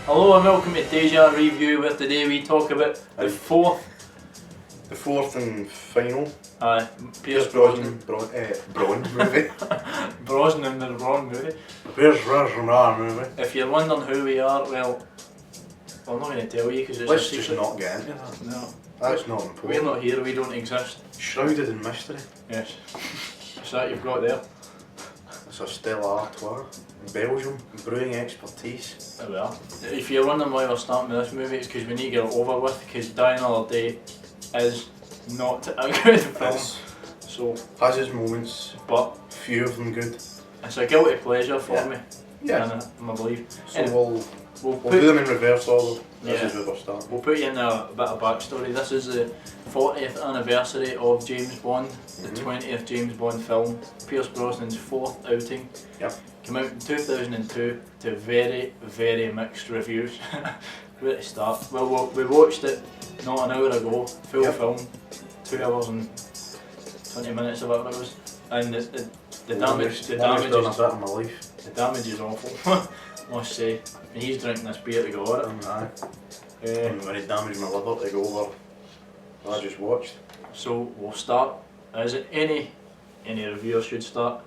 Hello and welcome to Deja-Review, where today we talk about the fourth and final Pierce Brosnan movie. Brosnan the wrong movie. Pierce Brosnan movie. If you're wondering who we are, well, I'm not going to tell you because it's Let's a secret. just not get into that. No. That's not important. We're not here, we don't exist. Shrouded in mystery. Yes. What's that you've got there? It's a Stella Artois, Belgium, brewing expertise. There we are. If you're wondering why we're starting with this movie, it's because we need to get it over with, because Die Another Day is not a good film. So Has its moments, but few of them good. it's a guilty pleasure for me. Yeah. And I believe. So And we'll do them in reverse order. This Yeah. is where we're starting. We'll put you in a bit of backstory. This is the 40th anniversary of James Bond, the 20th James Bond film, Pierce Brosnan's fourth outing. Yep. Came out in 2002 to very, very mixed reviews. Where to start? Well, we watched it not an hour ago, full film, 2 hours and 20 minutes or whatever it was, and the damage is in my life. the damage is awful. Must say. And he's drinking this beer to go over it. Aye. And when he damaged my liver to go over what I just watched. So we'll start, as any reviewer should start,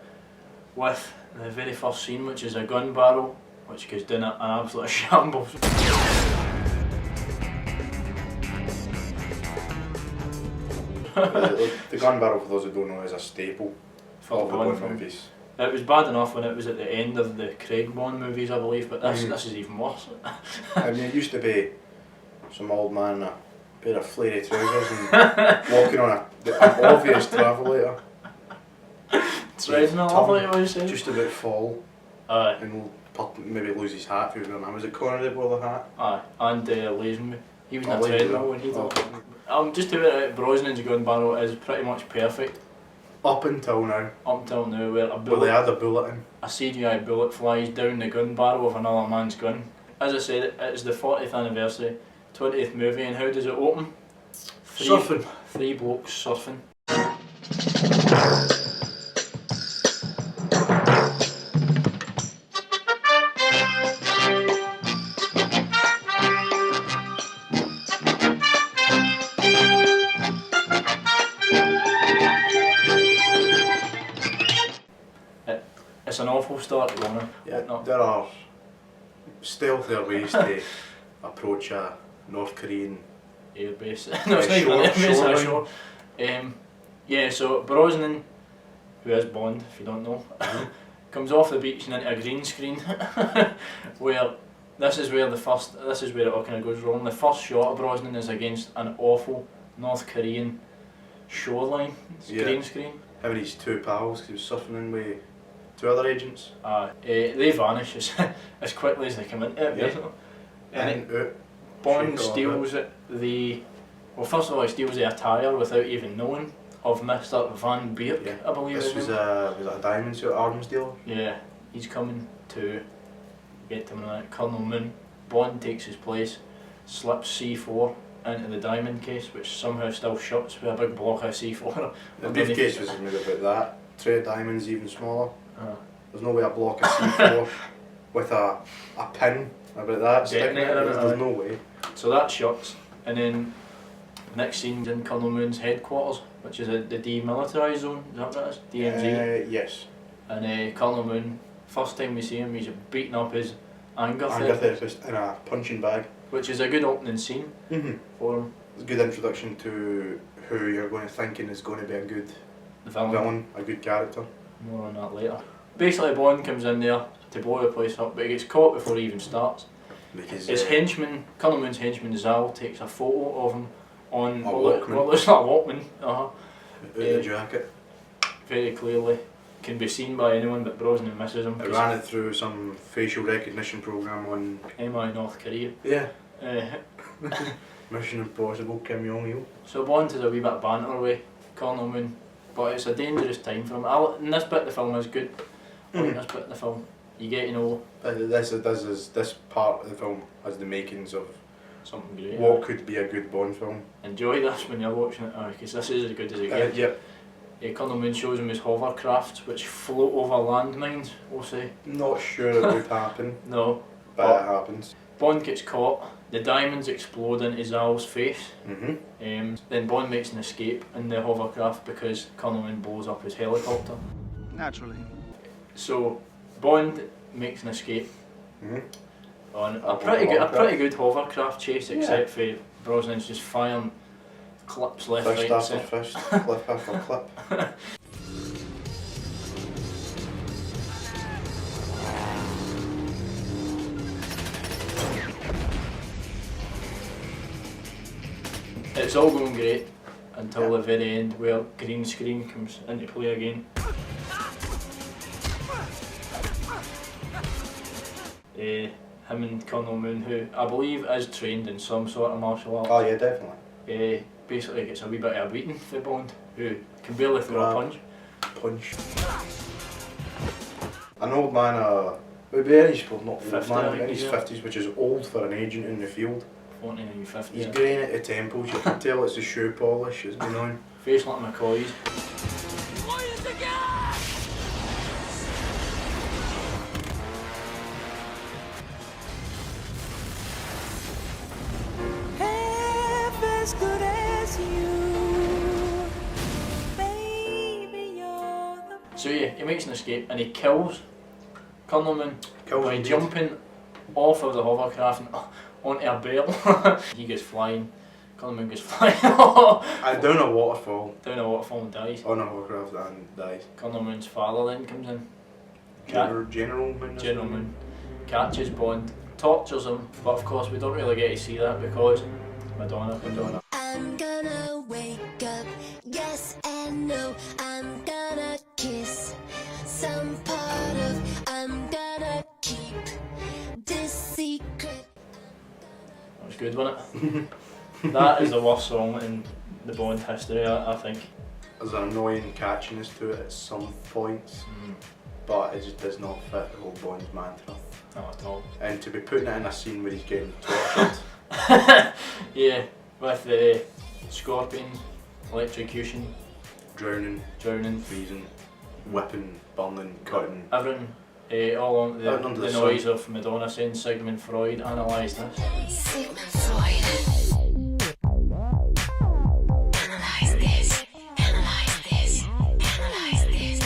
with the very first scene, which is a gun barrel, which goes down an absolute shambles. The gun barrel, for those who don't know, is a staple For of the Bond Bond film. movies. It was bad enough when it was at the end of the Craig Bond movies, I believe, but this is even worse. I mean, it used to be some old man in a pair of flary trousers and walking on an obvious travelator. Treading a lovely, what you say? Just about fall Aye, and maybe lose his hat if he was wearing. Was it Connery that wore the hat? aye, and Lazenby. He was in a Lazenby. treadmill when he did it. Just to put it out, Brosnan's gun barrel is pretty much perfect Up until now. up until now, where a Well, they bullet, had a bullet in. a CGI bullet flies down the gun barrel of another man's gun. As I said, it's the 40th anniversary, 20th movie, and how does it open? Surfing. Three blokes surfing. It's an awful start to one. Yeah, there are stealthier ways to approach a North Korean Airbase. No, it's not even an airbase, it's a shore. Yeah, so Brosnan, who is Bond, if you don't know, comes off the beach and into a green screen, where this is where it all kind of goes wrong. The first shot of Brosnan is against an awful North Korean shoreline. It's green screen. Him and his two pals, 'cause he was surfing in with two other agents. They vanish as quickly as they come into it, basically. And And Bond Shake steals first of all he steals the attire without even knowing of Mr. Van Beek, Yeah. I believe This his was name. a diamond suit arms dealer. Yeah, he's coming to get him like Colonel Moon. Bond takes his place, slips C4 into the diamond case, which somehow still shuts with a big block of C4. The briefcase was made about that. Tray of diamonds even smaller. Uh, There's no way a block of C4 with a pin about that sticking Detonator out. in it, There's no way. so that shuts, and then next scene's in Colonel Moon's headquarters, which is the demilitarised zone. Is that what it is? DMZ. Yes. And Colonel Moon, first time we see him, he's beating up his anger Anger therapist, therapist in a punching bag. which is a good opening scene for him. It's a good introduction to who you're going to thinking is going to be a good The villain. villain, a good character. More on that later. Basically, Bond comes in there to blow the place up, but he gets caught before he even starts. Because His henchman, Colonel Moon's henchman Zal, takes a photo of him on A what Walkman. looks like a Walkman. out the jacket. Very clearly can be seen by anyone, but Brosnan misses him. I ran it through some facial recognition program on MI North Korea. yeah Uh, Mission Impossible Kim Jong-il. so Bond has a wee bit of banter away, Colonel Moon, but it's a dangerous time for him. And this bit of the film is good. Like this bit of the film, you get to know This part of the film has the makings of something great. what could be a good Bond film. Enjoy this when you're watching it, because this is as good as it gets. Yep. Colonel Moon shows him his hovercrafts, which float over landmines, we'll say. Not sure it would happen, No. but it happens. Bond gets caught, the diamonds explode into Zal's face. Then Bond makes an escape in the hovercraft because Colonel Moon blows up his helicopter. Naturally. So Bond makes an escape on a pretty good hovercraft chase, except for Brosnan's just firing clips left, right, Fist and after fist, clip after clip. It's all going great until the very end where green screen comes into play again. Him and Colonel Moon, who I believe is trained in some sort of martial arts. Oh yeah, definitely. Basically gets a wee bit of a beating for Bond, who can barely throw a punch. An old man, he's probably not 50, old I man, think in his he's 50s, which is old for an agent in the field. 40 in your 50s. He's greying at the temples, you can tell it's the shoe polish that's going on. Face like McCoy's. As good as you, baby, you're the... So yeah, he makes an escape and he kills Colonel Moon by him jumping off of the hovercraft and onto a barrel. He goes flying, Colonel Moon goes flying And down a waterfall. down a waterfall and dies. On a hovercraft and dies. Colonel Moon's father then comes in. General Moon. Catches Bond, tortures him, but of course we don't really get to see that because Madonna. I'm gonna wake up, yes and no. I'm gonna kiss some part of. I'm gonna keep this secret. That was good, wasn't it? That is the worst song in the Bond history, I think. There's an annoying catchiness to it at some points, but it just does not fit the whole Bond's mantra. Not at all. And to be putting it in a scene where he's getting tortured. Yeah, with the scorpion, electrocution, Drowning, freezing, whipping, burning, cutting. everything, all on Under the the noise sun. of Madonna saying Sigmund Freud analysed this. Sigmund Freud. Analyze this. Analyze this. Analyze this.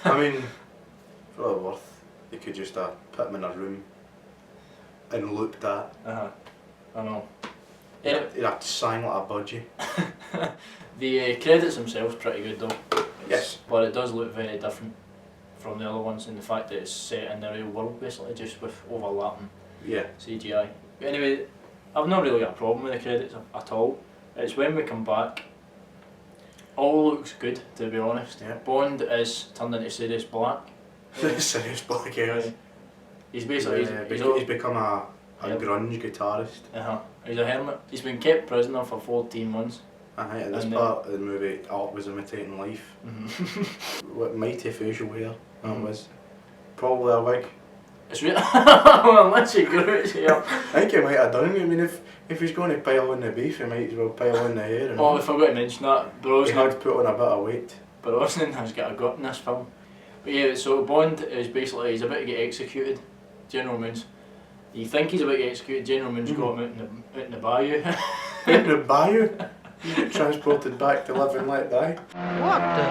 I mean, for all the worth, they could just put him in a room and looked at. I know. He'd have to sign like a budgie. The credits themselves pretty good though. Yes. But it does look very different from the other ones in the fact that it's set in the real world basically, just with overlapping Yeah. CGI. But anyway, I've not really got a problem with the credits at all. It's when we come back, all looks good to be honest. Yeah. Bond is turned into Sirius Black. Serious black hair. He's basically He's become a grunge guitarist. He's a hermit. He's been kept prisoner for 14 months. And this And part of the movie, art was imitating life. What mighty facial hair that was. Probably a wig. It's really unless he grew it here. I think he might have done it. I mean, if he's going to pile on the beef, he might as well pile on the hair. Oh, I forgot to mention that. He had put on a bit of weight. Brosnan has got a gut in this film. But yeah, so Bond is basically, he's about to get executed. General Moon's. You think he's about to get executed, General Moon's got him out in the bayou. Out in the bayou? You get transported back to live and let die. What the?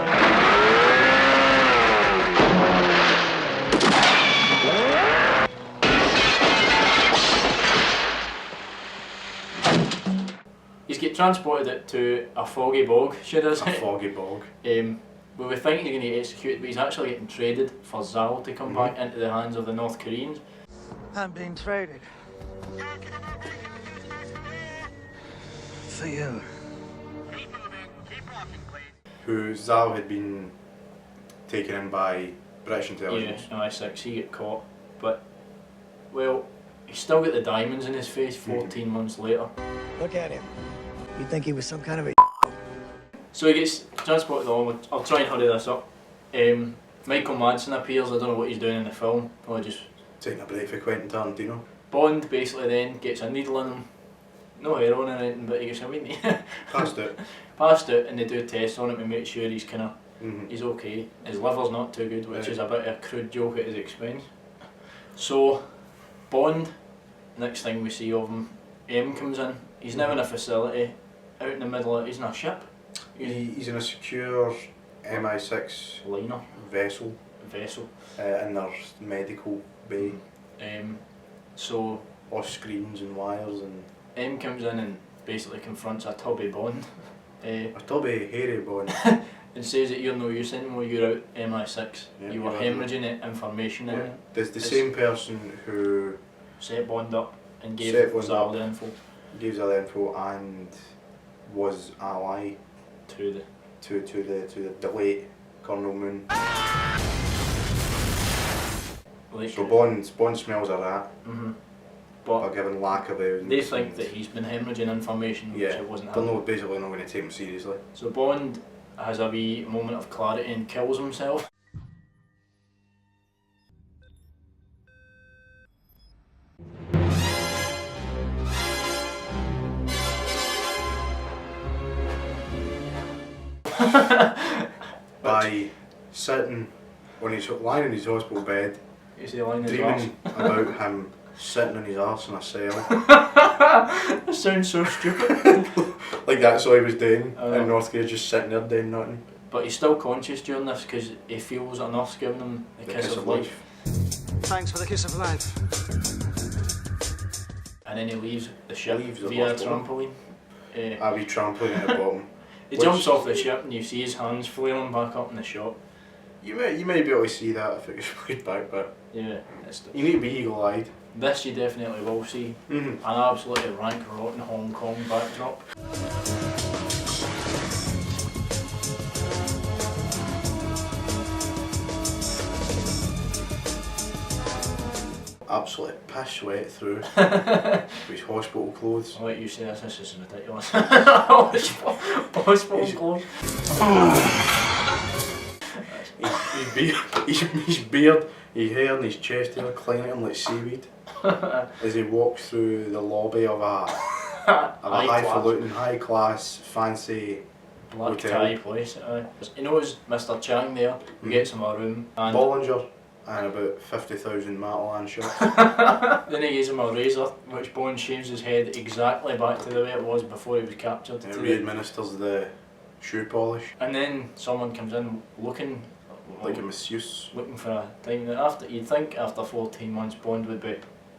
He's get transported to a foggy bog, should I say. A foggy bog. Where we think he's going to get executed, but he's actually getting traded for Zal to come back into the hands of the North Koreans. I'm being traded. For you. Who Zal had been taken in by British intelligence. Yeah, MI6, he get caught. But, well, he's still got the diamonds in his face 14 months later. Look at him. You'd think he was some kind of a So he gets transported on. I'll try and hurry this up. Michael Madsen appears. I don't know what he's doing in the film. Probably just Taking a break for Quentin Tarantino. Bond basically then gets a needle in him. No heroin or anything, but he gets a wee needle. Passed it. Passed out, and they do tests on him to make sure he's kind of he's okay. His liver's not too good, which is a bit of a crude joke at his expense. So Bond, next thing we see of him, M comes in. He's now in a facility out in the middle of, he's in a ship. He's in a secure MI6 liner. vessel. In their medical bay. So all screens and wires and... M comes in and basically confronts a tubby Bond. A tubby, hairy Bond. And says that you're no use anymore, you're out MI6. Yeah, you were hemorrhaging information in it. There's the same person who... set Bond up and gave Zal the info. Gave Zal the info and was ally to the late Colonel Moon. Like so Bond smells a rat. But given lack of evidence. They think that he's been hemorrhaging information, which it wasn't happening. They're basically not going to take him seriously. So Bond has a wee moment of clarity and kills himself. By sitting on his lying in his hospital bed, dreaming about him sitting on his arse in a cell. That sounds so stupid. Like that's all he was doing in North Korea, just sitting there doing nothing. But he's still conscious during this because he feels a nurse giving him the kiss of life. Thanks for the kiss of life. And then he leaves the ship via a trampoline. A wee trampoline at the bottom. He jumps off the ship and you see his hands flailing back up in the shot. You may be able to see that if it gets played back, but yeah, you need to be eagle-eyed. This you definitely will see. An absolutely rank rotten Hong Kong backdrop. Absolutely piss sweat through with his hospital clothes. I'll let you say this is ridiculous. Hospital clothes. His beard, his hair and his chest hair clinging like seaweed as he walks through the lobby of a highfalutin, high-class, fancy black tie place. He knows Mr. Chang there, who gets him a room. And Bollinger and about 50,000 Matalan shots. Then he gives him a razor, which Bond shaves his head exactly back to the way it was before he was captured. It re-administers the shoe polish. And then someone comes in looking like a masseuse. Looking for a time that you'd think after 14 months Bond would be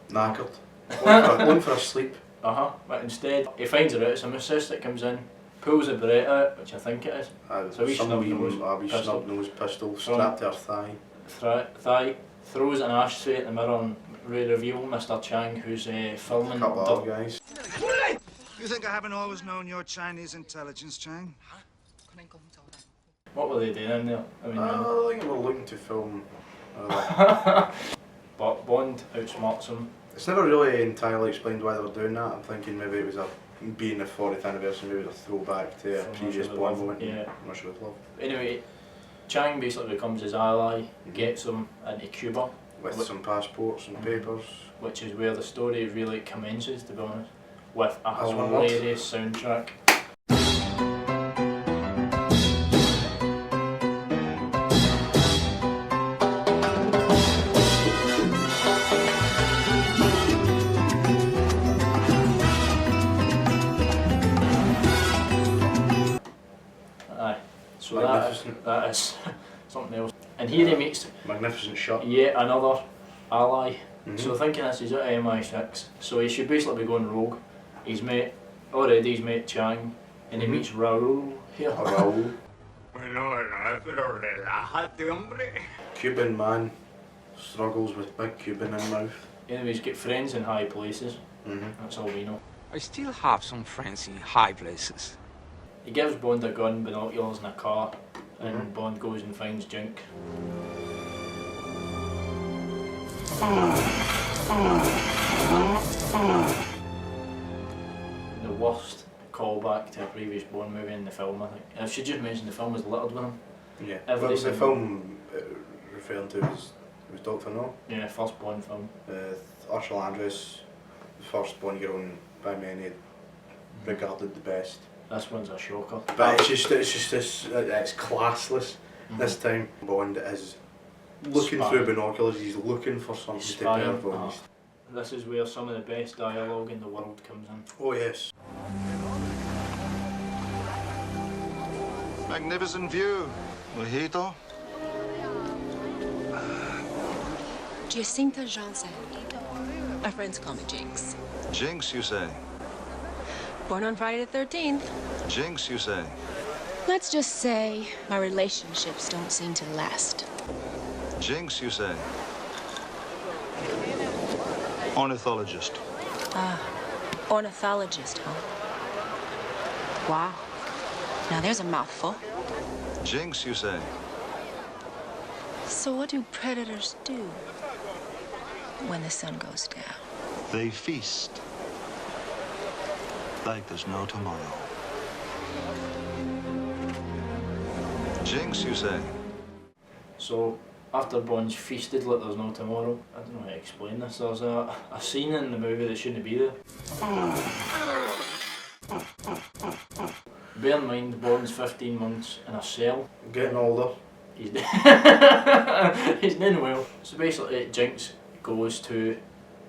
knackered. Going for a sleep. But instead he finds her out, it's a masseuse that comes in, pulls the Beretta out, which I think it is. So we snub-nosed pistol strapped to her thigh. Throws an ashtray at the mirror and reveal Mr. Chang, who's filming. A couple of guys. You think I haven't always known your Chinese intelligence, Chang? What were they doing in there? I think they were looking to film. But Bond outsmarts him. It's never really entirely explained why they were doing that. I'm thinking maybe it was being the 40th anniversary, maybe it was a throwback to a previous Bond moment. Yeah. I'm not sure with love. Anyway, Chang basically becomes his ally, gets him into Cuba. With some passports and papers. Which is where the story really commences, to be honest. With a hilarious soundtrack. So that is something else. And here he meets magnificent shot. Yet another ally. So thinking this is at MI6, so he should basically be going rogue. He's met Chang, and he meets Raoul here. Raoul. Cuban man struggles with big Cuban in mouth. Anyway, he's got friends in high places. That's all we know. I still have some friends in high places. He gives Bond a gun, binoculars and a car, and Bond goes and finds Junk. The worst callback to a previous Bond movie in the film, I think. I should just mention the film was littered with him. Yeah. What was the film referring to was Dr. No? Yeah, first Bond film. Ursula Andress, the first Bond girl by many regarded the best. This one's a shocker. But it's classless. This time Bond is looking through binoculars, he's looking for something to bear on. this is where some of the best dialogue in the world comes in. Oh yes. Magnificent view. Mojito. Jacinta Johnson. My friends call me Jinx. Jinx, you say? Born on Friday the 13th. Jinx, you say? Let's just say my relationships don't seem to last. Jinx, you say? Ornithologist. Ornithologist, huh? Wow. Now there's a mouthful. Jinx, you say? So what do predators do when the sun goes down? They feast. Like there's no tomorrow. Jinx, you say? So, after Bond's feasted like there's no tomorrow, I don't know how to explain this, there's a scene in the movie that shouldn't be there. Bear in mind, Bond's 15 months in a cell. Getting older. He's he's doing well. So basically, Jinx goes to.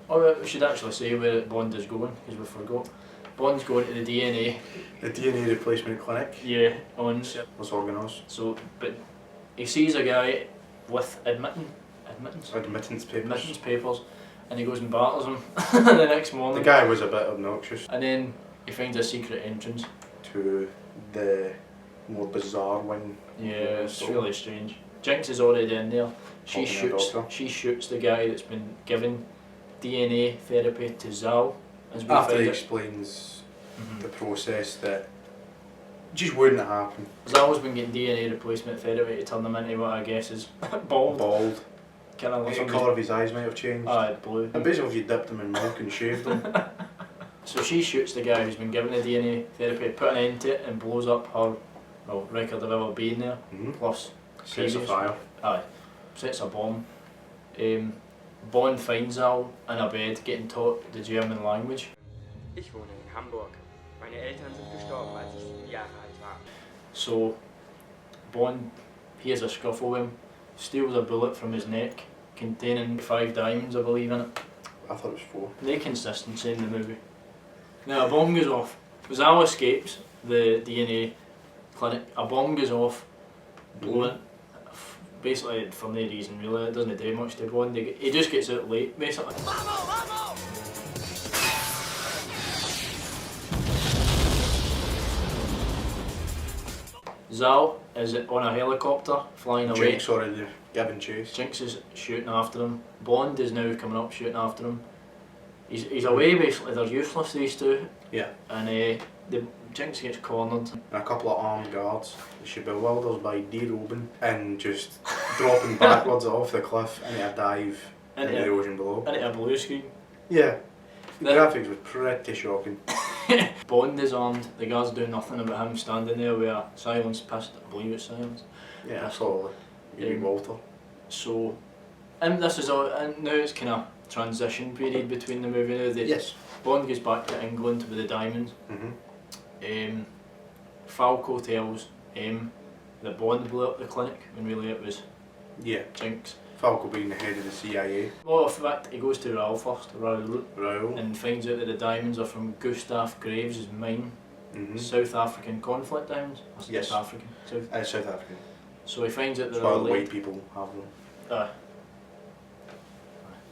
Oh, we should actually say where Bond is going because we forgot. Bond's going to the DNA. The DNA replacement clinic. Yeah, on. Was organised. So, but he sees a guy with Admittance papers, and he goes and batters him the next morning. The guy was a bit obnoxious. And then he finds a secret entrance To the more bizarre wing. Yeah, it's really strange. Jinx is already in there. She Talking shoots the guy that's been given DNA therapy to Zal. As we After find he it. explains the process that just wouldn't happen. Zal's been getting DNA replacement therapy to turn him into what I guess is bald. Bald. Kind of like The colour of his eyes might have changed. blue. And basically if you dipped them in milk and shaved them. So she shoots the guy who's been given the DNA therapy, put an end to it and blows up her record of ever being there. Plus Sets a previous- fire. Aye. Sets a bomb. Bond finds Zal in a bed getting taught the German language. Ich wohne in Hamburg. Meine Eltern sind gestorben, als ich 7 Jahre alt war. So Bond hears a scuffle with him, steals a bullet from his neck containing 5 diamonds, I believe, in it. I thought it was 4. No consistency in the movie. Now a bomb goes off. Zal escapes the DNA clinic. A bomb goes off, blowing. Basically for no reason really, it doesn't do much to Bond. He just gets out late basically. Zal is on a helicopter flying away. Jinx already giving chase. Jinx is shooting after him. Bond is now coming up shooting after him. He's away basically, they're useless these two. Yeah. And the Jinx gets cornered. And a couple of armed guards. They should be bewildered by derobing and just dropping backwards off the cliff into a dive into the ocean below. Into a blue screen. Yeah. The The- graphics were pretty shocking. Bond is armed, the guards do nothing about him standing there with a silence pistol. I believe it's silence. Yeah, Pistol. probably. Walter. So, and this is all, and now it's kind of transition period between the movie now. Yes. Bond goes back to England with the diamonds. Falco tells M that Bond blew up the clinic when really it was Yeah. Jinx. Falco being the head of the CIA. Well, in fact, he goes to Raoul first, Raoul. and finds out that the diamonds are from Gustav Graves' mine. South African conflict diamonds? Or Yes. South African. South African. So he finds out that That's they're why the related. white people have them. I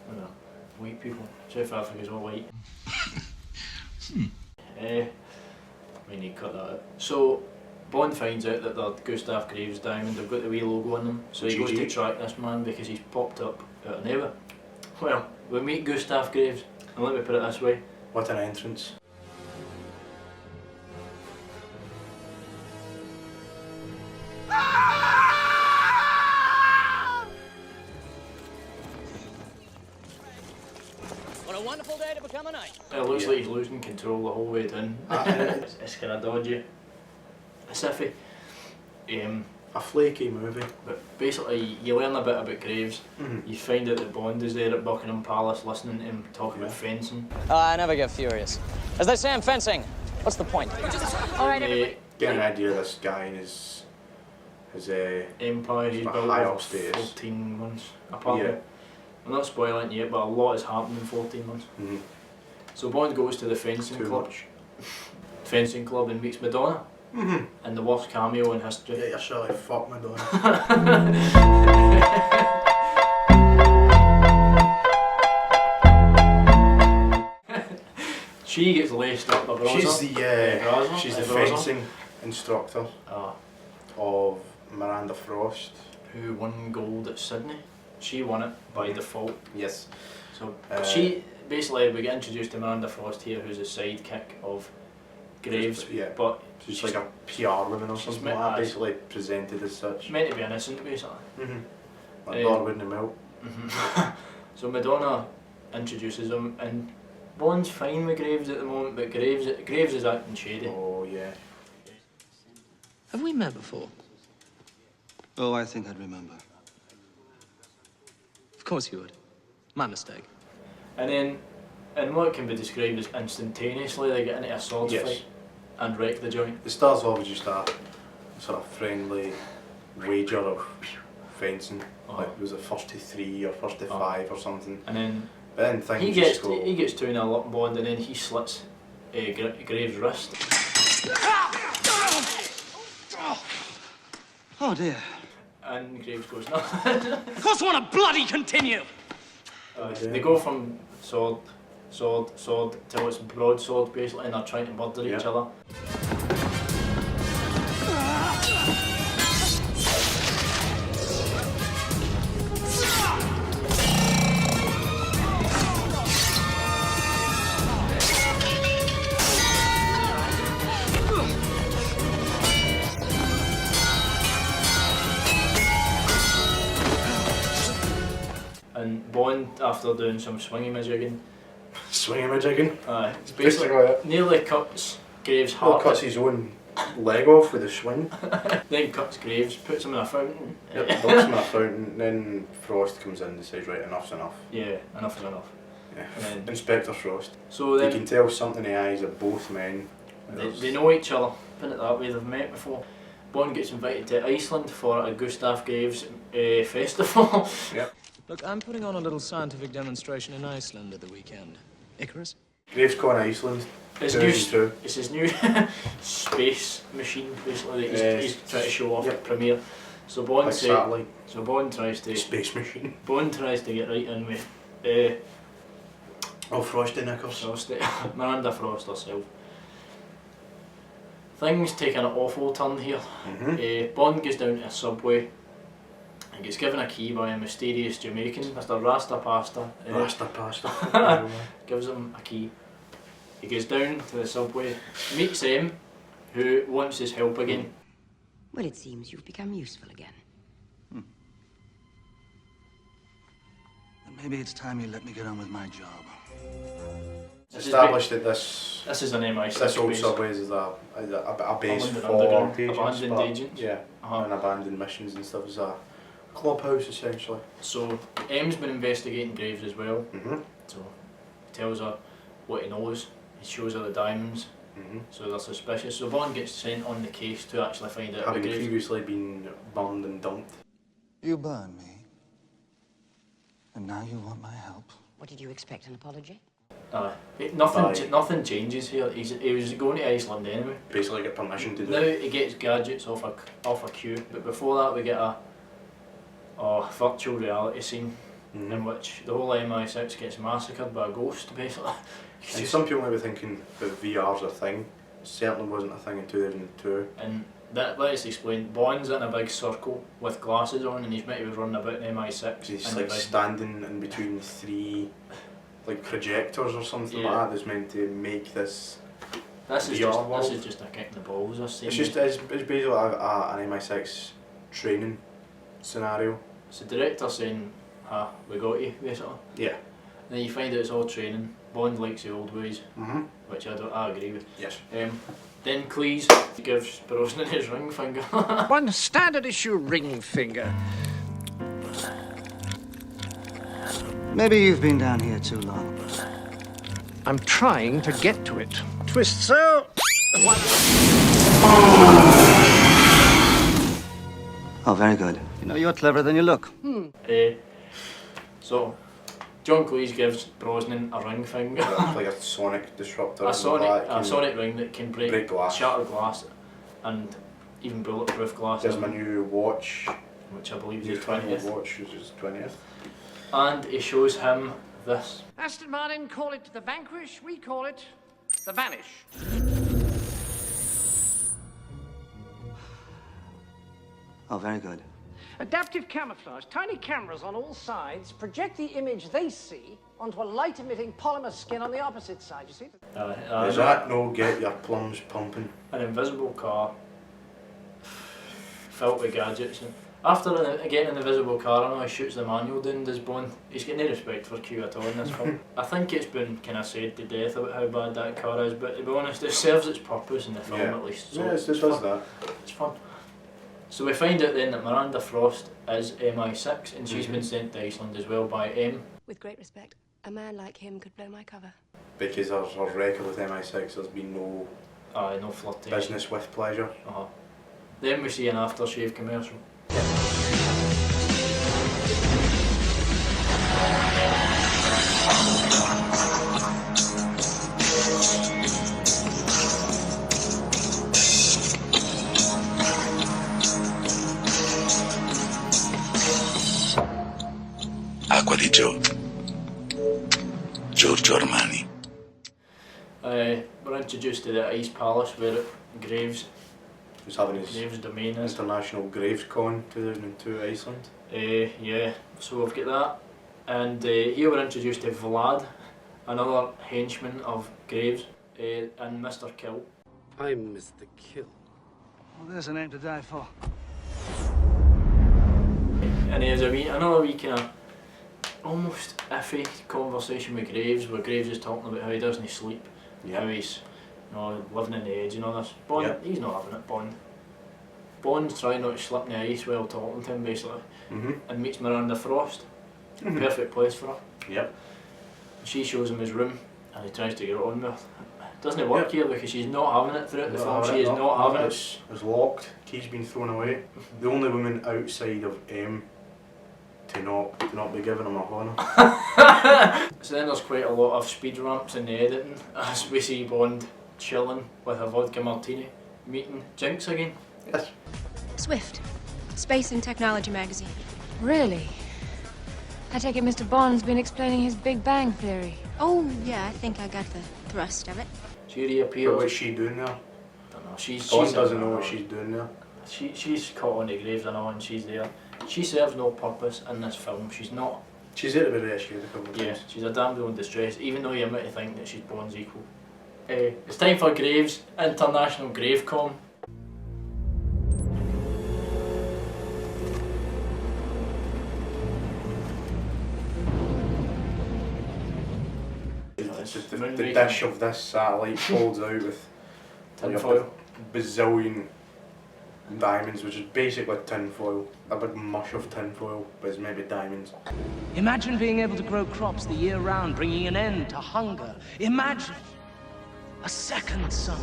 don't know. White people. South Africa's all white. We need to cut that out. So Bond finds out that they're Gustav Graves diamond, they've got the wee logo on them. So he goes to track this man because he's popped up out of nowhere. Well, we meet Gustav Graves, and let me put it this way. What an entrance. What a wonderful day to become a knight. It looks like he's losing control the whole way down. It's kind of dodgy. It's iffy. A flaky movie. But basically, you learn a bit about Graves. You find out that Bond is there at Buckingham Palace listening to him talk about fencing. I never get furious. As they say in fencing, what's the point? Alright, everybody. Get an idea of this guy and his Empire he's But built high over upstairs. 14 months. Apparently. I'm not spoiling it yet, but a lot has happened in 14 months. So Bond goes to the fencing club. Fencing club and meets Madonna. And the worst cameo in history. Yeah, you're silly, fuck Madonna. She gets laced up by Brozzer. She's the fencing instructor of Miranda Frost, who won gold at Sydney. She won it by default. Yes. So she basically, we get introduced to Miranda Frost here, who's a sidekick of Graves. Yeah. But she's like a PR woman or something like that, basically presented as such. Meant to be innocent, basically. Like daughter wouldn't melt. So Madonna introduces him, and Bond's fine with Graves at the moment, but Graves is acting shady. Oh yeah. Have we met before? Oh, I think I'd remember. Of course you would. My mistake. And then, in what can be described as instantaneously, they get into a sword fight and wreck the joint. It starts off with just a sort of friendly wager of fencing. Like, was it first to 3 or first to 5 or something? And then things he gets 2-0 up Bond, and then he slits Graves' wrist. Oh dear. And Graves goes, no. Of course I want to bloody continue! They go from sword till it's broadsword basically, and they're trying to murder each other. And Bond, after doing some swinging-a-jigging, it's basically nearly cuts Graves' heart. Cuts his own leg off with a swing. Then cuts Graves, puts him in a fountain. Yep, dumps him in a fountain. Then Frost comes in and says, right, enough's enough. Yeah, enough is enough. Yeah. Inspector Frost. So then, you can tell something in the eyes of both men. They know each other, put it that way, they've met before. Bond gets invited to Iceland for a Gustav Graves festival. Yep. Look, I'm putting on a little scientific demonstration in Iceland at the weekend. Icarus? Gravescon Iceland. It's his new space machine, basically, that he's trying to show off at premiere. So Bond tries to space machine. Bond tries to get right in with Frosty Knickers. Miranda Frost herself. Things take an awful turn here. Bond goes down to a subway and gets given a key by a mysterious Jamaican, Mr. Rastapasta. Gives him a key. He goes down to the subway, meets M, who wants his help again. Well, it seems you've become useful again. Then maybe it's time you let me get on with my job. It's established that this is an MI6 this old base. Subways is a base London for abandoned agents. Yeah, and abandoned missions and stuff. It's a clubhouse essentially. So M's been investigating Graves as well. So he tells her what he knows. He shows her the diamonds. So they're suspicious. So Bond gets sent on the case to actually find out. Having previously been burned and dumped. You burned me, and now you want my help. What did you expect, an apology? Nothing changes here. He was going to Iceland anyway. Basically get permission to do Now it. he gets gadgets off a queue, but before that we get a virtual reality scene in which the whole MI6 gets massacred by a ghost, basically. And some people might be thinking that VR's a thing. It certainly wasn't a thing in 2002. And let's explain. Bond's in a big circle with glasses on, and he's meant to be running about in MI6. He's like standing in between 3 like projectors or something like that that's meant to make this. This is just a kick in the balls. It's basically an MI6 training scenario. It's the director saying, we got you, basically. Yeah. Then you find out it's all training. Bond likes the old ways, which I agree with. Yes. Then Cleese gives Brosnan his ring finger. One standard issue ring finger. Maybe you've been down here too long. I'm trying to get to it. Twist so. Oh, very good. You know, you're cleverer than you look. So John Cleese gives Brosnan a ring finger. Like a sonic disruptor. a sonic ring that can break glass. shatter glass, and even bulletproof glass. There's my new watch, which I believe is new his 20th. watch, which is 20th. And he shows him this. Aston Martin call it the Vanquish, we call it the Vanish. Oh, very good. Adaptive camouflage. Tiny cameras on all sides project the image they see onto a light-emitting polymer skin on the opposite side. You see? Does that no get your plums pumping? An invisible car filled with gadgets. And after getting an invisible car, I know he shoots the manual down his Bond. He's got no respect for Q at all in this film. I think it's been kind of said to death about how bad that car is, but to be honest, it serves its purpose in the film at least. So yeah, it does that. It's fun. So we find out then that Miranda Frost is MI6 and she's been sent to Iceland as well by M. With great respect, a man like him could blow my cover. Because her record with MI6, there's been no flirtation. Business with pleasure. Then we see an aftershave commercial. Acqua di Giorgio Armani. We're introduced to the Ice Palace where Graves was having his Graves domain is. International Graves Con 2002 Iceland. Yeah, so we've got that. And here we're introduced to Vlad, another henchman of Graves, and Mr. Kill. I'm Mr. Kill. Well, there's a name to die for. And he has another wee kind of almost iffy conversation with Graves, where Graves is talking about how he doesn't sleep, how he's living in the edge and all this. Bond, he's not having it, Bond's trying not to slip in the ice while talking to him basically, and meets Miranda Frost. Perfect place for her. Yep. She shows him his room and he tries to get it on with. Doesn't it work here because she's not having it throughout the film. She is not having it. It's locked, key's been thrown away. The only woman outside of M to not be giving him a honour. So then there's quite a lot of speed ramps in the editing as we see Bond chilling with a vodka martini, meeting Jinx again. Yes. Swift, Space and Technology magazine. Really? I take it Mr. Bond's been explaining his Big Bang Theory. Oh, yeah, I think I got the thrust of it. She reappears. But what's she doing there? Don't know. She doesn't know what she's doing there. She's caught on the Graves and all, and she's there. She serves no purpose in this film. She's not. She's there to be rescued a couple of times. Yeah, she's a damsel in distress, even though you might think that she's Bond's equal. It's time for Graves, International Gravecom. The dish of this satellite folds out with tinfoil, bazillion diamonds, which is basically tinfoil, a big mush of tinfoil, but it's maybe diamonds. Imagine being able to grow crops the year round, bringing an end to hunger. Imagine a second sun,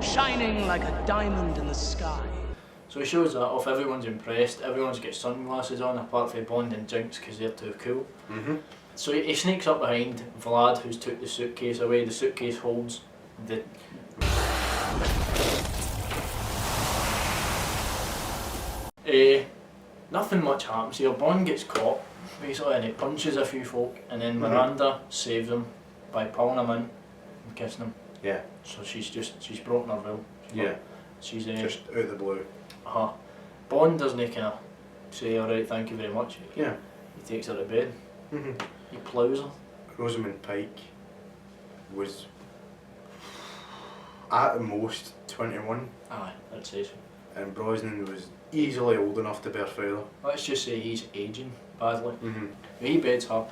shining like a diamond in the sky. So he shows that off, everyone's impressed, everyone's got sunglasses on apart from Bond and Jinx because they're too cool. So he sneaks up behind Vlad, who's took the suitcase away. The suitcase holds the... nothing much happens here. Bond gets caught, basically, and he punches a few folk, and then Miranda saves him by pulling him in and kissing him. Yeah. So she's broken her will. She's just out of the blue. Bond doesn't kind of say, alright, thank you very much. Yeah. He takes her to bed. He ploughs her. Rosamund Pike was at the most 21. Aye, I'd say so. And Brosnan was easily old enough to bear further. Let's just say he's aging badly. He beds her,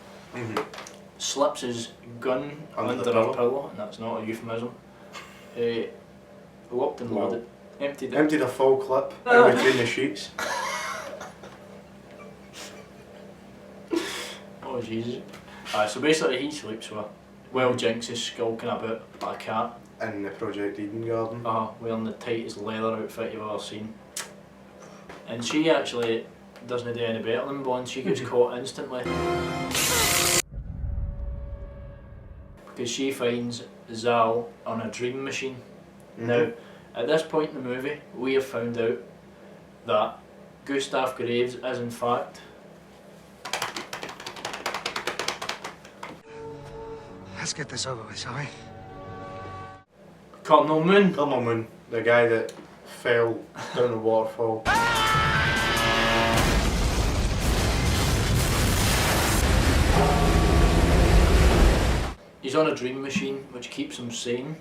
slips his gun under her pillow, and that's not a euphemism. Locked and loaded. Emptied a full clip in between the sheets. Oh Jesus. So basically he sleeps with her, while Jinx is skulking about like a cat. In the Project Eden garden. Wearing the tightest leather outfit you've ever seen. And she actually doesn't do any better than Bond, she gets caught instantly. because she finds Zal on a dream machine. Now, at this point in the movie, we have found out that Gustav Graves is in fact Let's get this over with, shall we? Colonel Moon. Colonel Moon, the guy that fell down the waterfall. He's on a dream machine which keeps him sane,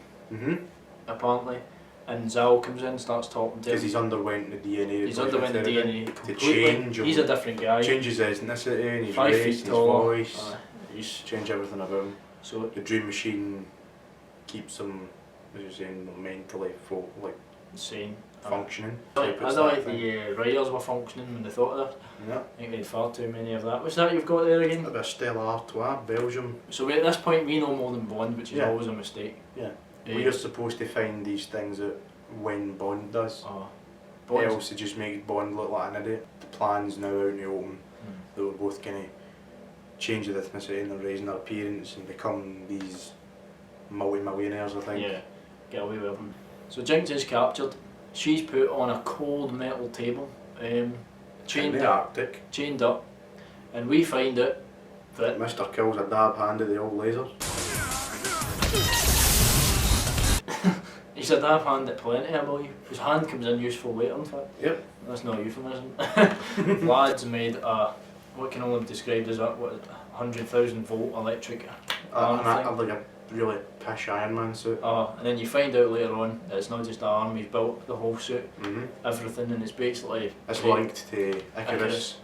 apparently, and Zal comes in and starts talking to him. Because he's underwent the DNA. He's underwent the DNA to completely. change him. He's a different guy. Changes his ethnicity and his 5 race, feet his taller. voice. He's changed everything about him. So the dream machine keeps him, as you're saying, mentally sane. Functioning. I don't like the writers were functioning when they thought of that. Yeah. I think they had far too many of that. What's that you've got there again? A bit of Stella Artois, Belgium. So at this point we know more than Bond, which is Yeah. always a mistake. Yeah. We're supposed to find these things out when Bond does. Else it just makes Bond look like an idiot. The plan's now out in the open. They were both going to change their ethnicity and they're raising their appearance and become these multi-millionaires, I think. Yeah, get away with them. So Jinx is captured. She's put on a cold metal table, chained in the up, Arctic. chained up, and we find out that Mr. Kills a dab hand at the old laser. He's a dab hand at plenty, I believe. His hand comes in useful later, in fact. Yep. That's not a euphemism. Lads made a, what can only be described as a 100,000 volt electric arm thing. Like a really pish Iron Man suit. And then you find out later on that it's not just the arm, he's built the whole suit, everything, and it's basically... It's linked to Icarus.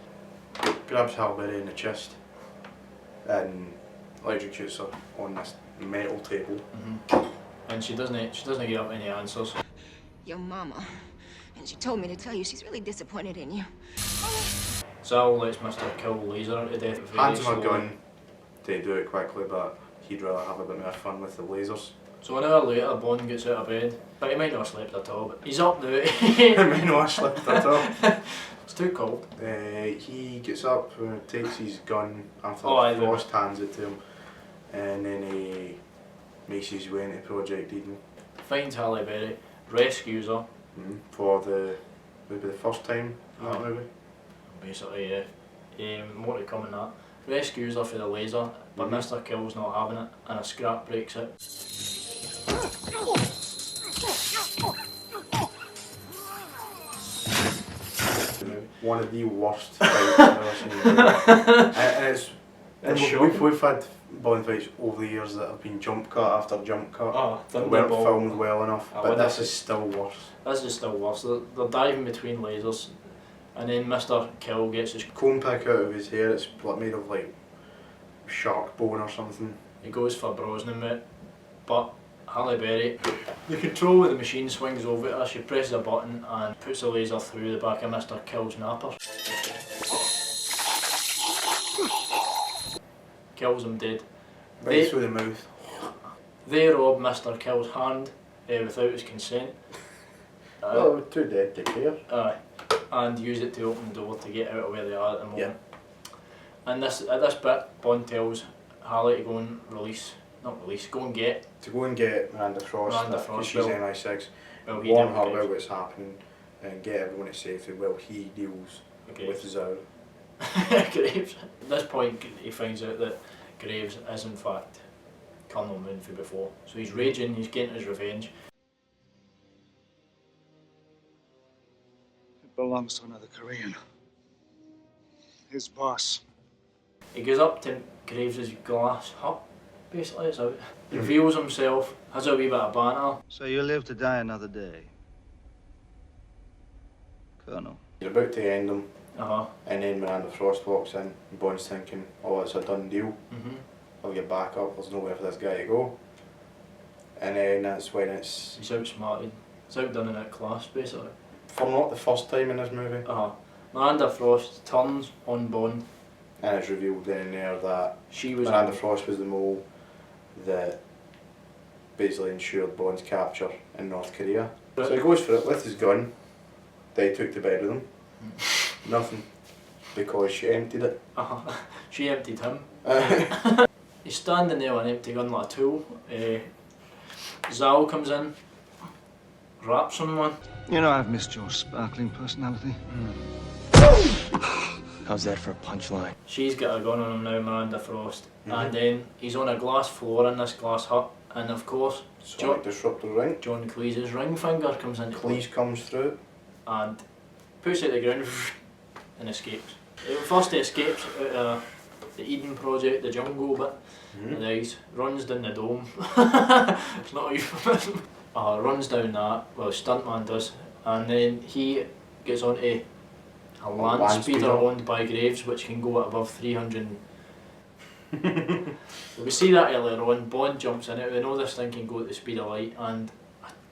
Grabs Halberry in the chest and electrocutes her on this metal table. And she doesn't give up any answers. Your mama. And she told me to tell you she's really disappointed in you. Zal lets Mr. Kill laser her to death. Hands him a gun to do it quickly, but he'd rather have a bit more fun with the lasers. So an hour later, Bond gets out of bed. But he might not have slept at all, but he's up now. He might not have slept at all. It's too cold. He gets up, takes his gun after Frost hands it to him, and then he makes his way into Project Eden. Finds Halle Berry, rescues her. For maybe the first time in that movie. Basically, yeah. More to come in that. Rescues her for the laser, but Mr. Kill's not having it, and a scrap breaks it. One of the worst fights I've ever seen. And we've had Bond fights over the years that have been jump cut after jump cut. They weren't filmed well enough, but this is still worse. This is still worse. They're diving between lasers, and then Mr. Kill gets his comb pick out of his hair. It's made of like shark bone or something. He goes for Brosnan, mate, but Halle Berry, the control of the machine swings over to her. She presses a button and puts the laser through the back of Mr. Kill's napper. Kills him dead. Right through the mouth. They rob Mr. Kill's hand without his consent. Well, too dead to care. And use it to open the door to get out of where they are at the moment. And at this bit, Bond tells Halle to go and go and get Miranda Frost, because she's MI6, warn her about what's happening, and get everyone to safety while he deals with Zal. Graves. At this point, he finds out that Graves is in fact Colonel Moon from before. So he's raging, he's getting his revenge. It belongs to another Korean. His boss. He goes up to Graves' glass hut, basically, it's out. Reveals himself, has a wee bit of banter. So you live to die another day, Colonel. He's about to end him. And then Miranda Frost walks in, and Bond's thinking, oh, it's a done deal. I'll get back up, there's nowhere for this guy to go. And then that's when he's outsmarted. It's outdone and outclassed, basically. For not the first time in this movie. Miranda Frost turns on Bond. And it's revealed then and there that Miranda Frost was the mole that basically ensured Bond's capture in North Korea. So he goes for it with his gun that he took to bed with him. Nothing. Because she emptied it. She emptied him. He's standing there with an empty gun like a tool. Zal comes in, raps on one. You know, I've missed your sparkling personality. How's that for a punchline? She's got a gun on him now, Miranda Frost. And then he's on a glass floor in this glass hut. And of course, Disruptor ring. John Cleese's ring finger comes in. Cleese comes through. And puts it at the ground and escapes. First he escapes out of the Eden Project, the jungle bit. And then he runs down the dome. It's not a euphemism. Runs down that, well, Stuntman does. And then he gets onto a land speeder owned by Graves, which can go at above 300. We see that earlier on. Bond jumps in it. We know this thing can go at the speed of light, and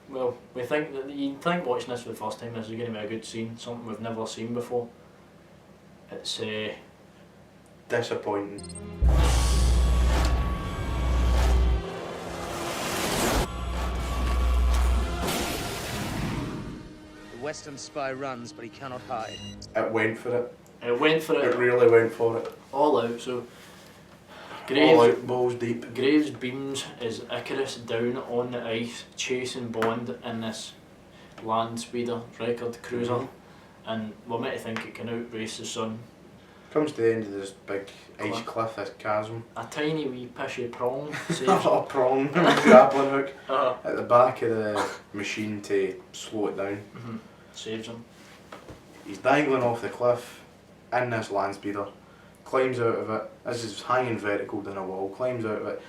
well, we think that you think watching this for the first time, this is going to be a good scene, something we've never seen before. It's disappointing. The Western spy runs, but he cannot hide. It went for it. It went for it. It really went for it. All out. So Graves, all out, balls deep. Graves beams his Icarus down on the ice, chasing Bond in this land speeder record cruiser, and we're meant to think it can outrace the sun. Comes to the end of this big ice cliff, this chasm. A tiny wee pishy prong saves a prong, grappling hook at the back of the machine to slow it down. Saves him. He's dangling off the cliff in this land speeder, climbs out of it. This is hanging vertical down a wall, climbs out of it.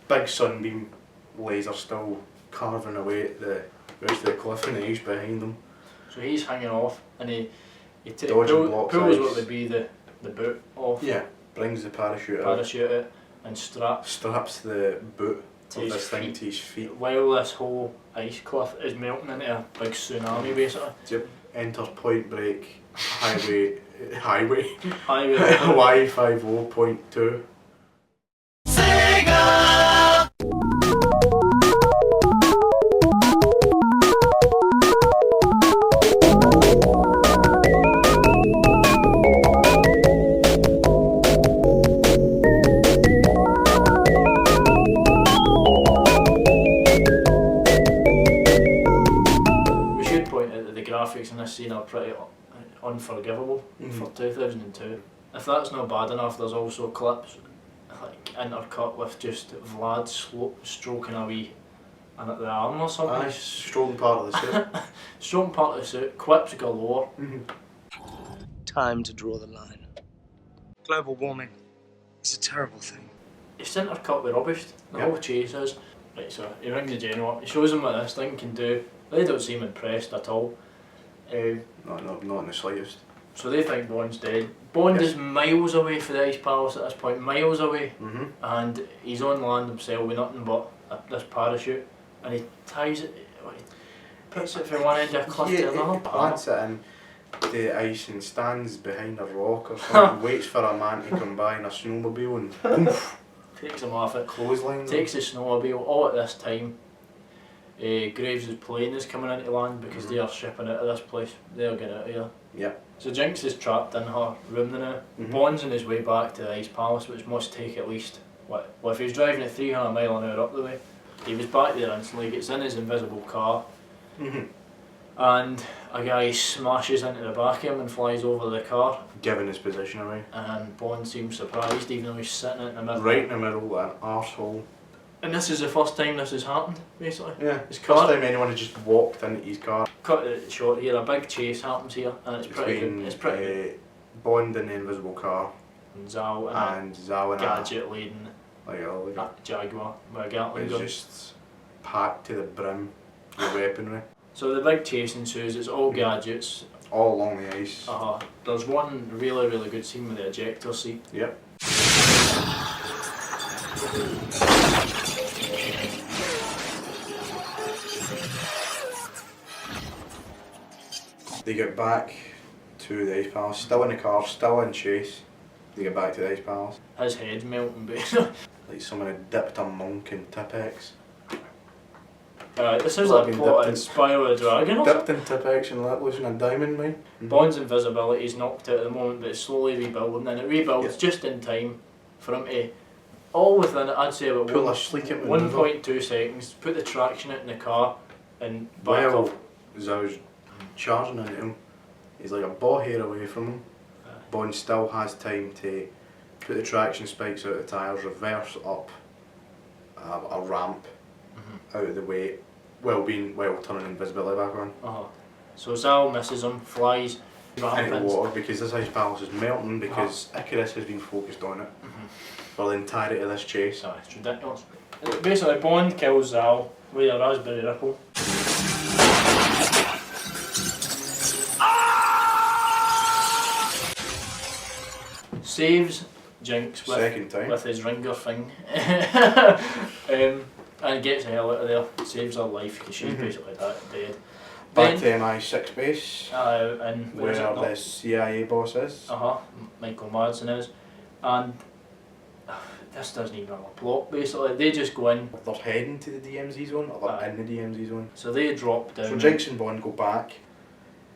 Big sunbeam laser still carving away at the rest of the cliff and the ice behind him. So he's hanging off and he pulls what would be the boot off. Yeah, brings the parachute out and straps the boot of this thing to his feet. While this whole ice cliff is melting into a big tsunami basically. Yep. Enters Point Break highway Y50.2. Graphics in this scene are pretty unforgivable for 2002. If that's not bad enough, there's also clips like intercut with just Vlad stroking a wee and at the arm or something. Aye, stroking part of the suit. Stroking part of the suit, quips galore. Time to draw the line. Global warming is a terrible thing. It's intercut with rubbish. The whole chase is. Right, so he rings the general up, he shows them what this thing can do. They don't seem impressed at all. Not in the slightest. So they think Bond's dead. Bond is miles away from the ice palace at this point, miles away, and he's on land himself with nothing but this parachute, and he ties it, he puts it from one end of a cliff to another. He plants it in the ice and stands behind a rock or something, waits for a man to come by in a snowmobile and poof, takes him off it, clothesline takes the snowmobile. All at this time Graves' plane is coming into land because they are shipping out of this place. They'll get out of here. Yep. So Jinx is trapped in her room now. Bond's on his way back to the Ice Palace, which must take at least, well, if he was driving at 300 mile an hour up the way, he was back there instantly, gets in his invisible car, and a guy smashes into the back of him and flies over the car, giving his position away. And Bond seems surprised, even though he's sitting in the middle. Right in the middle, an arsehole. And this is the first time this has happened, basically. Yeah, first time anyone has just walked into his car. Cut it short here, a big chase happens here, and it's pretty good. It's pretty good. Bond in the invisible car. And Zal in gadget laden Jaguar with a Gatling gun. It's just packed to the brim with weaponry. So the big chase ensues, it's all gadgets. All along the ice. There's one really good scene with the ejector seat. Yep. They get back to the Ice Palace, still in the car, still in chase. They get back to the Ice Palace. His head's melting basically. Like someone had dipped a monk in Tipex. This is like a plot in Spyro the Dragon or dipped in Tipex and let loose in a diamond mine. Bond's invisibility is knocked out at the moment, but it's slowly rebuilding, and it rebuilds just in time for him to all within it, I'd say about Pull a sleek at 1.2 seconds, put the traction out in the car and back up. As I was charging into him, he's like a ball hair away from him. Bond still has time to put the traction spikes out of the tyres, reverse up a ramp out of the way, while turning invisibility back on. So Zal misses him, flies into the water because this ice palace is melting because Icarus has been focused on it for the entirety of this chase. It's ridiculous. Basically, Bond kills Zal with a raspberry ripple. Saves Jinx with his ringer thing. And gets the hell out of there, saves her life because she's basically dead. Back to MI6 base, and where the CIA boss is. Michael Madsen is. And this doesn't even have a plot basically, they just go in. They're heading to the DMZ zone, or they're in the DMZ zone. So they drop down. So Jinx and Bond go back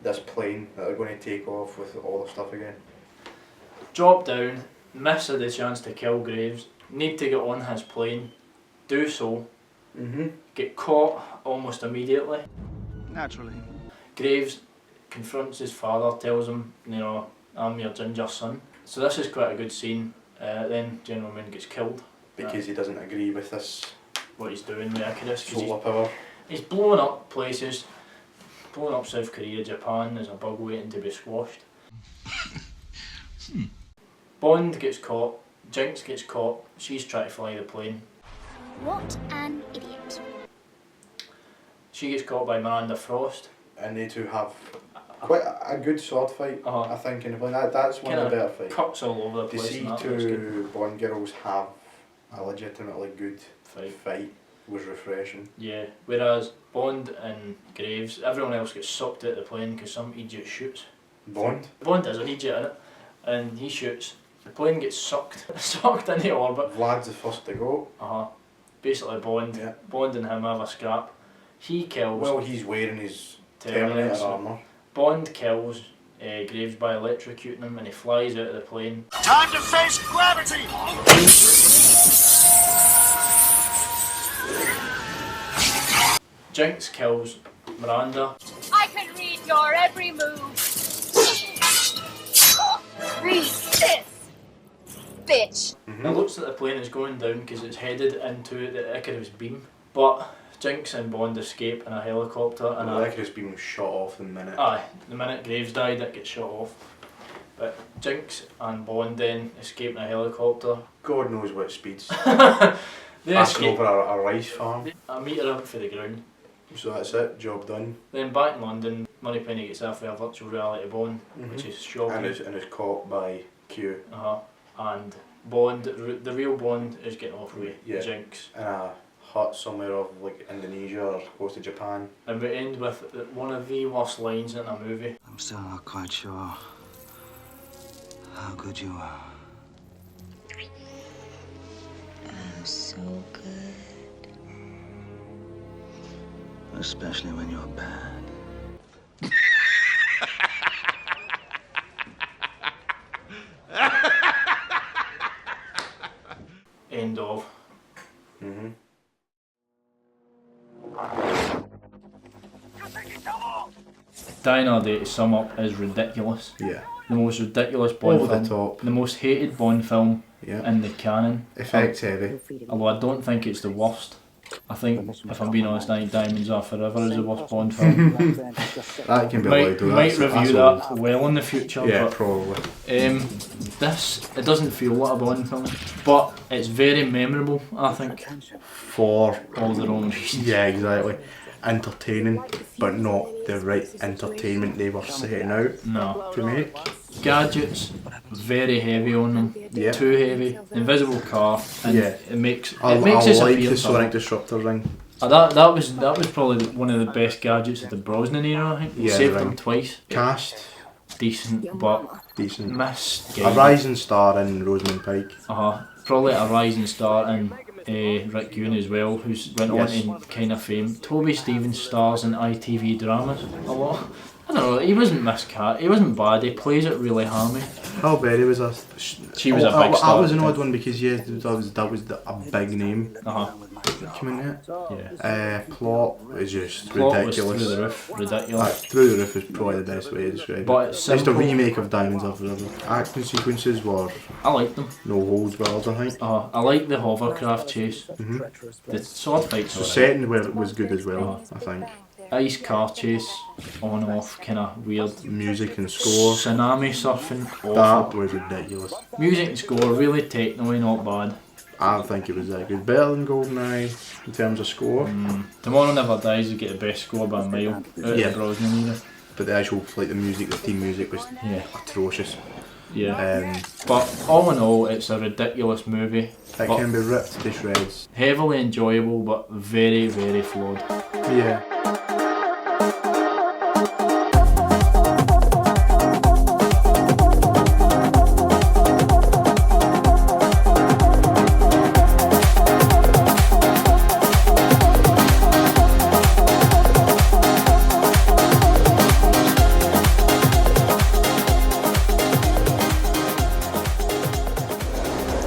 this plane that they're going to take off with all the stuff again. Drop down, miss the chance to kill Graves, need to get on his plane, do so, get caught almost immediately. Naturally. Graves confronts his father, tells him, you know, I'm your ginger son. So this is quite a good scene. Then General Moon gets killed. Because he doesn't agree with this. What he's doing with Icarus. Solar power. He's blowing up places, blowing up South Korea, Japan, there's a bug waiting to be squashed. Bond gets caught, Jinx gets caught, she's trying to fly the plane. What an idiot. She gets caught by Miranda Frost. And they two have quite a good sword fight, I think, in the plane. That's one of the better fights. Cuts all over the place. To see two Bond girls have a legitimately good fight was refreshing. Yeah, whereas Bond and Graves, everyone else gets sucked out of the plane because some idiot shoots. Bond is an idiot in it, and he shoots. The plane gets sucked into orbit. Vlad's the first to go. Basically Bond and him have a scrap. He kills... Well, he's wearing his Terminator armour. Bond kills Graves by electrocuting him and he flies out of the plane. Time to face gravity! Jinx kills Miranda. I can read your every move. Resist, bitch. It looks like the plane is going down because it's headed into the Icarus beam, but Jinx and Bond escape in a helicopter. And the Icarus beam was shot off the minute. The minute Graves died, it gets shot off. But Jinx and Bond then escape in a helicopter. God knows what speeds. They escape over a rice farm. A metre up for the ground. So that's it, job done. Then back in London, Moneypenny gets after a virtual reality Bond, which is shocking. And is caught by Q. And Bond, the real Bond, is getting off with Jinx. In a hut somewhere of like Indonesia or close to Japan. And we end with one of the worst lines in a movie. I'm still not quite sure how good you are. Oh, so good. Especially when you're bad. End of. Die Another Day, to sum up, is ridiculous. Yeah. The most ridiculous Bond film. Over the top. The most hated Bond film in the canon. Effects heavy. Although I don't think it's the worst. I think, if I'm being honest, I think Diamonds Are Forever is the worst Bond film. That can be allowed to. Might review that well in the future. Yeah, but, probably. It doesn't feel like a Bond film, but it's very memorable, I think. For all the wrong reasons. Yeah, exactly. Entertaining, but not the right entertainment they were setting out to make. Gadgets, very heavy on them. Yeah. Too heavy. Invisible car, and it makes I its like appeal. the Sonic Disruptor ring. That was probably one of the best gadgets of the Brosnan era. I think. Yeah, Saved them twice. Cast decent, but missed. A rising star in Rosamund Pike. Probably a rising star in Rick Yoon as well, who's went on in kind of fame. Toby Stevens stars in ITV dramas a lot. I don't know, he wasn't miscast, he wasn't bad, he plays it really harmy. Halle Berry was a... She was a big star. That was an odd one because yeah, that was a big name. That came into it. Yeah. Plot was just Plot ridiculous. Was through the roof, ridiculous. Through the Roof is probably the best way to describe it. But it's just a simple. remake of Diamonds Are Forever. Acting sequences were... I liked them. No holds barred, I think. I like the hovercraft chase. The sword fights. The setting was good as well, I think. Ice car chase, on off, kind of weird. Music and score. Tsunami surfing, awful. That was ridiculous. Music and score, really techno-y, not bad. I don't think it was that good. Better than GoldenEye in terms of score. Tomorrow Never Dies would get the best score by a mile out of the Brosnan era. But the actual, like the music, the theme music was atrocious. Yeah. But all in all, it's a ridiculous movie. It can be ripped to shreds. Heavily enjoyable, but very, very flawed. Yeah.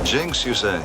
Jinx, you say?